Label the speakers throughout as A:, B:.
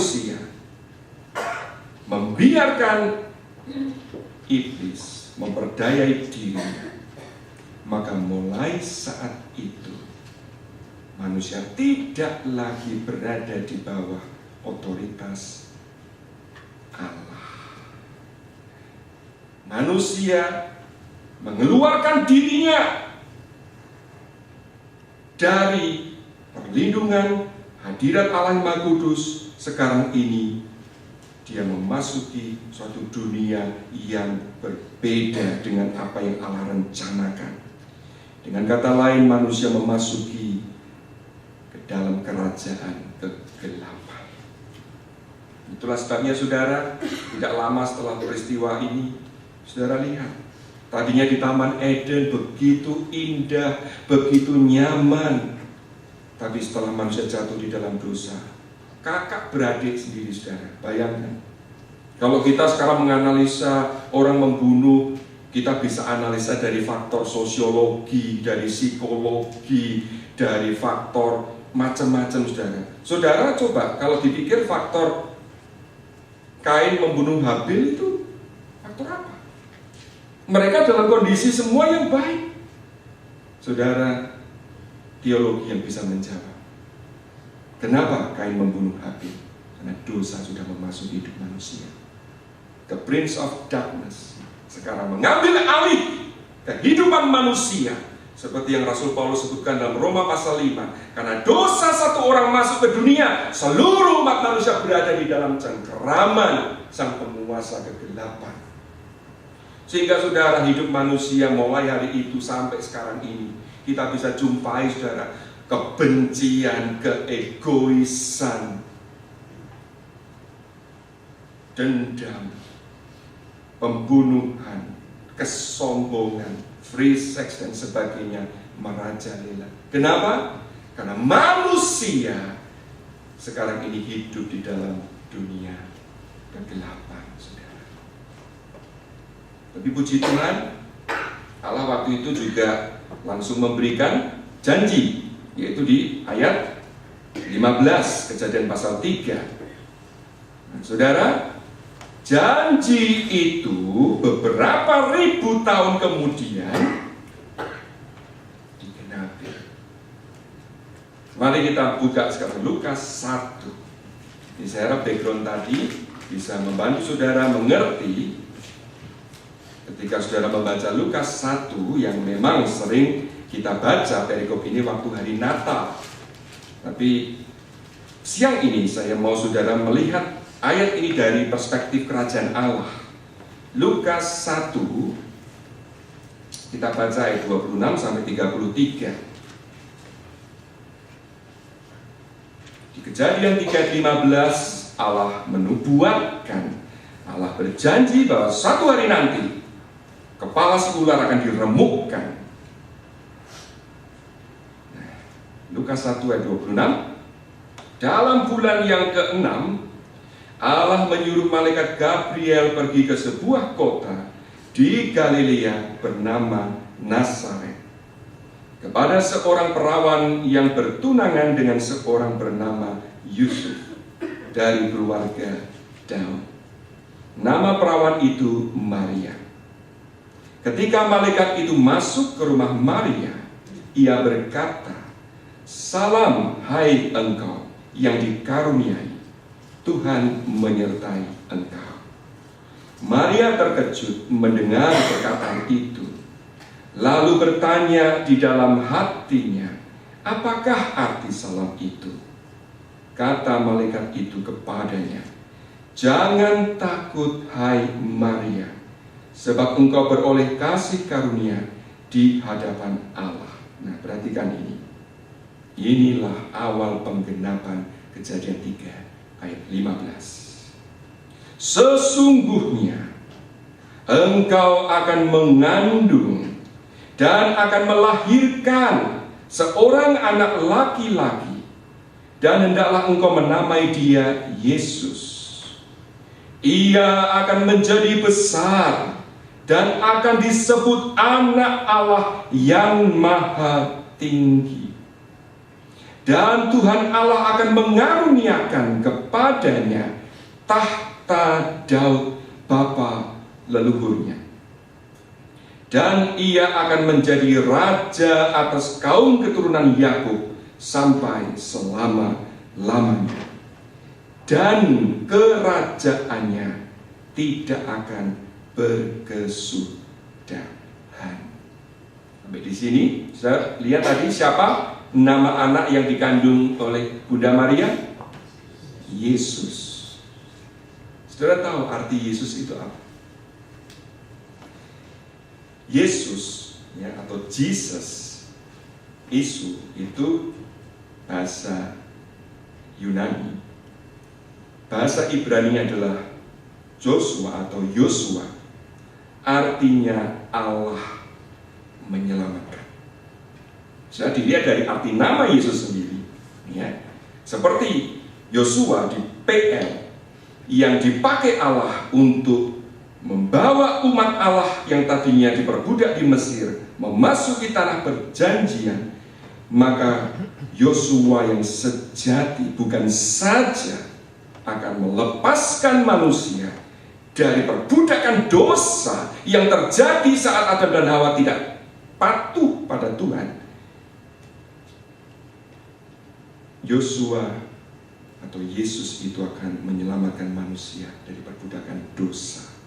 A: manusia membiarkan iblis memperdayai dirinya, maka mulai saat itu manusia tidak lagi berada di bawah otoritas Allah. Manusia mengeluarkan dirinya dari perlindungan hadirat Allah yang Maha Kudus. Sekarang ini dia memasuki suatu dunia yang berbeda dengan apa yang Allah rencanakan. Dengan kata lain, manusia memasuki ke dalam kerajaan kegelapan. Itulah sebabnya saudara, tidak lama setelah peristiwa ini, saudara lihat, tadinya di Taman Eden begitu indah, begitu nyaman. Tapi setelah manusia jatuh di dalam dosa, kakak beradik sendiri, saudara. Bayangkan, kalau kita sekarang menganalisa orang membunuh, kita bisa analisa dari faktor sosiologi, dari psikologi, dari faktor macam-macam, saudara. Saudara coba, kalau dipikir faktor Kain membunuh Habil itu faktor apa? Mereka dalam kondisi semua yang baik. Saudara, teologi yang bisa menjawab. Kenapa Kain membunuh Habil? Karena dosa sudah memasuki hidup manusia. The Prince of Darkness sekarang mengambil alih kehidupan manusia. Seperti yang Rasul Paulus sebutkan dalam Roma pasal 5. Karena dosa satu orang masuk ke dunia, seluruh umat manusia berada di dalam cengkeraman sang penguasa kegelapan. Sehingga saudara, hidup manusia mulai hari itu sampai sekarang ini, kita bisa jumpai, saudara, kebencian, keegoisan, dendam, pembunuhan, kesombongan, free sex dan sebagainya merajalela. Kenapa? Karena manusia sekarang ini hidup di dalam dunia kegelapan, saudara. Tapi puji Tuhan, Allah waktu itu juga langsung memberikan janji, yaitu di ayat 15 Kejadian pasal 3. Nah, saudara, janji itu beberapa ribu tahun kemudian digenapi. Mari kita buka sekarang Lukas 1. Ini saya harap background tadi bisa membantu saudara mengerti ketika saudara membaca Lukas 1 yang memang sering kita baca perikop ini waktu hari Natal. Tapi siang ini saya mau saudara melihat ayat ini dari perspektif kerajaan Allah. Lukas 1, kita baca ayat 26 sampai 33. Di Kejadian 3:15 Allah menubuatkan, Allah berjanji bahwa satu hari nanti kepala si ular akan diremukkan. Lukas 1 ayat 26. Dalam bulan yang ke-6 Allah menyuruh malaikat Gabriel pergi ke sebuah kota di Galilea bernama Nazaret, kepada seorang perawan yang bertunangan dengan seorang bernama Yusuf dari keluarga Daud. Nama perawan itu Maria. Ketika malaikat itu masuk ke rumah Maria, ia berkata, "Salam, hai engkau yang dikaruniai, Tuhan menyertai engkau." Maria terkejut mendengar perkataan itu, lalu bertanya di dalam hatinya, apakah arti salam itu? Kata malaikat itu kepadanya, "Jangan takut, hai Maria, sebab engkau beroleh kasih karunia di hadapan Allah." Nah, perhatikan ini. Inilah awal penggenapan Kejadian 3 ayat 15. Sesungguhnya engkau akan mengandung dan akan melahirkan seorang anak laki-laki, dan hendaklah engkau menamai dia Yesus. Ia akan menjadi besar dan akan disebut Anak Allah yang Maha Tinggi. Dan Tuhan Allah akan mengaruniakan kepadanya tahta Daud bapa leluhurnya. Dan ia akan menjadi raja atas kaum keturunan Yakub sampai selama-lamanya. Dan kerajaannya tidak akan berkesudahan. Sampai di sini, saya lihat tadi siapa nama anak yang dikandung oleh Bunda Maria? Yesus. Saudara tahu arti Yesus itu apa? Yesus, ya, atau Jesus, Isu itu bahasa Yunani. Bahasa Ibrani adalah Joshua atau Yosua. Artinya Allah menyelamatkan. Saya dilihat dari arti nama Yesus sendiri, ya. Seperti Yosua di PL yang dipakai Allah untuk membawa umat Allah yang tadinya diperbudak di Mesir memasuki tanah perjanjian, maka Yosua yang sejati bukan saja akan melepaskan manusia dari perbudakan dosa yang terjadi saat Adam dan Hawa tidak patuh pada Tuhan. Yosua atau Yesus itu akan menyelamatkan manusia dari perbudakan dosa.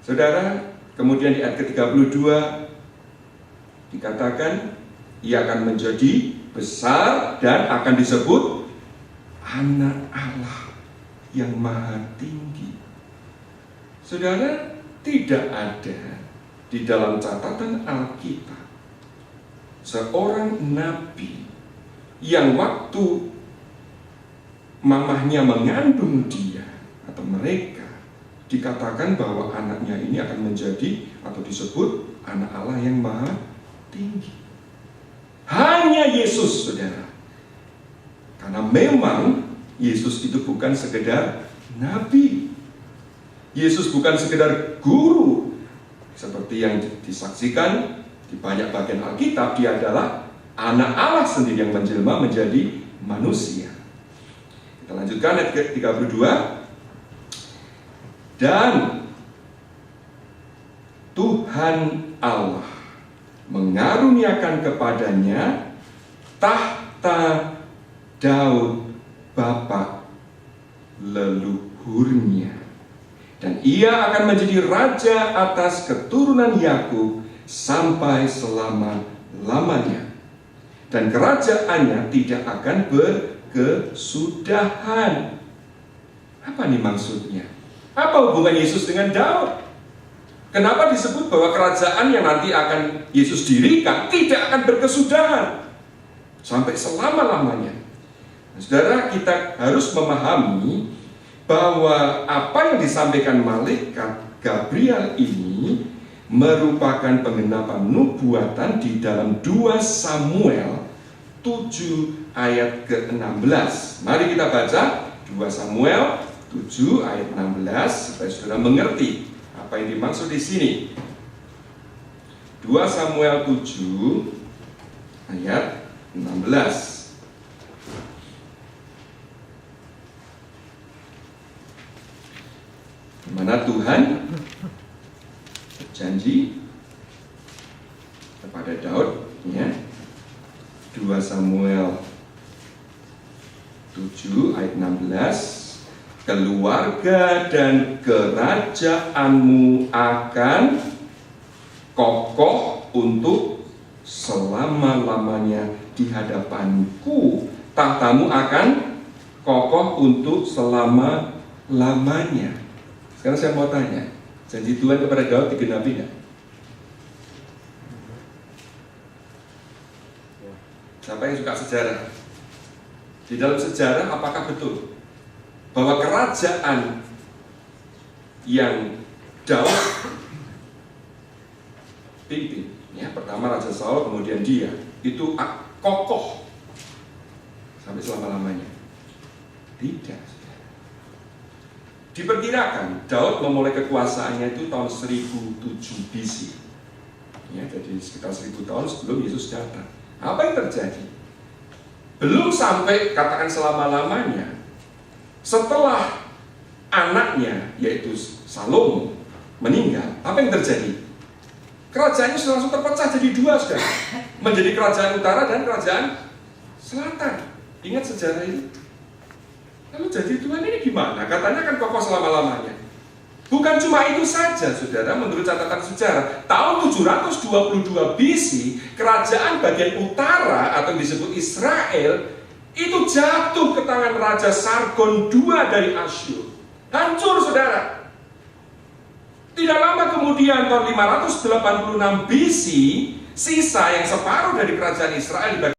A: Saudara, kemudian di ayat ke-32 dikatakan ia akan menjadi besar dan akan disebut Anak Allah yang Maha Tinggi. Saudara, tidak ada di dalam catatan Alkitab seorang nabi yang waktu mamahnya mengandung dia atau mereka dikatakan bahwa anaknya ini akan menjadi atau disebut Anak Allah yang Maha Tinggi. Hanya Yesus, saudara. Karena memang Yesus itu bukan sekedar nabi. Yesus bukan sekedar guru. Seperti yang disaksikan di banyak bagian Alkitab, dia adalah Anak Allah sendiri yang menjelma menjadi manusia. Kita lanjutkan ayat ke-32. Dan Tuhan Allah mengaruniakan kepadanya tahta Daud bapa leluhurnya, dan ia akan menjadi raja atas keturunan Yakub sampai selama-lamanya, dan kerajaannya tidak akan berkesudahan. Apa nih maksudnya? Apa hubungan Yesus dengan Daud? Kenapa disebut bahwa kerajaan yang nanti akan Yesus dirikan tidak akan berkesudahan sampai selama-lamanya? Nah, saudara, kita harus memahami bahwa apa yang disampaikan malaikat Gabriel ini merupakan penggenapan nubuatan di dalam 2 Samuel 7 ayat ke-16. Mari kita baca 2 Samuel 7 ayat 16 supaya saudara mengerti apa yang dimaksud di sini. 2 Samuel 7 ayat 16. Di mana Tuhan berjanji kepada Daud, ya. 2 Samuel 7 ayat 16. Keluarga dan kerajaanmu akan kokoh untuk selama-lamanya di hadapanku. Tahtamu akan kokoh untuk selama-lamanya. Sekarang saya mau tanya, janji Tuhan kepada Daud digenapi tidak? Siapa yang suka sejarah? Di dalam sejarah apakah betul bahwa kerajaan yang Daud pimpin, ya, pertama Raja Saul, kemudian dia, itu kokoh sampai selama-lamanya? Tidak. Diperkirakan Daud memulai kekuasaannya itu tahun 1007 BC, ya, jadi sekitar 1000 tahun sebelum Yesus datang. Apa yang terjadi? Belum sampai katakan selama-lamanya, setelah anaknya yaitu Salomo meninggal, apa yang terjadi? Kerajaannya langsung terpecah jadi dua, saudara. Menjadi kerajaan utara dan kerajaan selatan. Ingat sejarah ini? Lalu jadi Tuhan ini gimana? Katanya kan kokoh selama-lamanya. Bukan cuma itu saja, saudara, menurut catatan sejarah. Tahun 722 BC, kerajaan bagian utara atau disebut Israel itu jatuh ke tangan Raja Sargon II dari Asyur. Hancur, saudara. Tidak lama kemudian tahun 586 BC, sisa yang separuh dari kerajaan Israel